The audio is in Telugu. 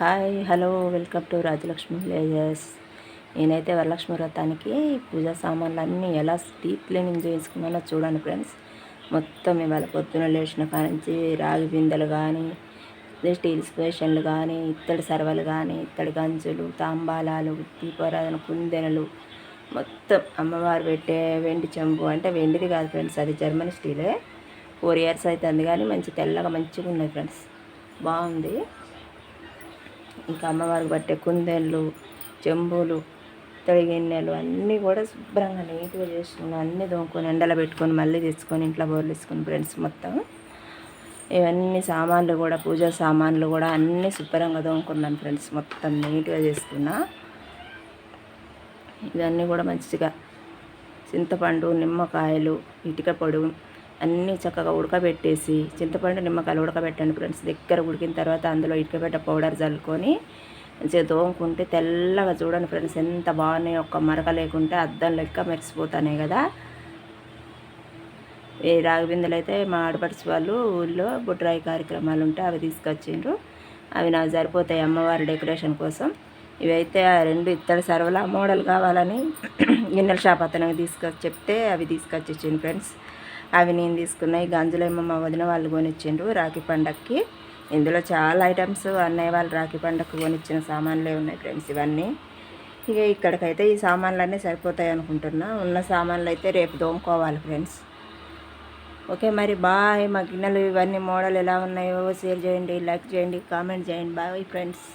Hi hello welcome to Rajalakshmi villages. నేనైతే వరలక్ష్మి వ్రతానికి పూజా సామాన్లు అన్నీ ఎలా డీప్ క్లీనింగ్ చేసుకున్నానో చూడండి ఫ్రెండ్స్. మొత్తం ఇవాళ పొద్దున లేచిన కానించి రాగి బిందెలు కానీ, స్టీల్ స్పేషన్లు కానీ, ఇత్తడి సర్వలు కానీ, ఇత్తడి గంజులు, తాంబాలాలు, దీపారాధన కుందెనలు, మొత్తం అమ్మవారు పెట్టే వెండి చెంబు, అంటే వెండిది కాదు ఫ్రెండ్స్, అది జర్మనీ స్టీలే. 4 years అవుతుంది కానీ మంచి తెల్లగా మంచిగా ఉన్నాయి ఫ్రెండ్స్, బాగుంది. ఇంకా అమ్మవారికి పట్టే కుందేళ్ళు, చెంబులు, ఇత్తడి గిన్నెలు అన్నీ కూడా శుభ్రంగా నీట్గా చేసుకుని అన్నీ దోముకొని ఎండలో పెట్టుకొని మళ్ళీ తెచ్చుకొని ఇంట్లో బోర్లేసుకుని ఫ్రెండ్స్. మొత్తం ఇవన్నీ సామాన్లు కూడా, పూజా సామాన్లు కూడా అన్నీ శుభ్రంగా దోముకున్నాను ఫ్రెండ్స్. మొత్తం నీట్గా చేసుకున్నా. ఇవన్నీ కూడా మంచిగా చింతపండు, నిమ్మకాయలు, ఇటుక పొడి అన్నీ చక్కగా ఉడకబెట్టేసి, చింతపండు నిమ్మకాయలు ఉడకబెట్టండి ఫ్రెండ్స్. దగ్గర ఉడికిన తర్వాత అందులో ఇటుకబెట్ట పౌడర్ చల్లుకొని మంచిగా దోముకుంటే తెల్లగా చూడండి ఫ్రెండ్స్ ఎంత బాగున్నాయి. ఒక్క మరక లేకుంటే అద్దం లెక్క మెరిసిపోతాయి కదా. ఈ రాగి బిందెలు అయితే మా ఆడపడిచి వాళ్ళు ఊళ్ళో బుట్రాయి కార్యక్రమాలు ఉంటే అవి తీసుకొచ్చిండ్రు. అవి నాకు సరిపోతాయి అమ్మవారి డెకరేషన్ కోసం. ఇవైతే 2 ఇత్తడి సర్వల మోడల్ కావాలని గిన్నెల షాప్ అతనికి తీసుకొచ్చి చెప్తే అవి తీసుకొచ్చి ఇచ్చిండు ఫ్రెండ్స్. అవి నేను తీసుకున్నాయి. గంజులేమో మా వదిన వాళ్ళు కొనిచ్చిండ్రు రాఖీ పండగకి. ఇందులో చాలా ఐటమ్స్ అన్నయ్య వాళ్ళు రాఖీ పండగకి కొనిచ్చిన సామాన్లే ఉన్నాయి ఫ్రెండ్స్ ఇవన్నీ. ఇక ఇక్కడికైతే ఈ సామాన్లన్నీ సరిపోతాయి అనుకుంటున్నా. ఉన్న సామాన్లు అయితే రేపు దోముకోవాలి ఫ్రెండ్స్. ఓకే మరి బాయ్. మా గిన్నెలు ఇవన్నీ మోడల్ ఎలా ఉన్నాయో షేర్ చేయండి, లైక్ చేయండి, కామెంట్ చేయండి. Bye friends.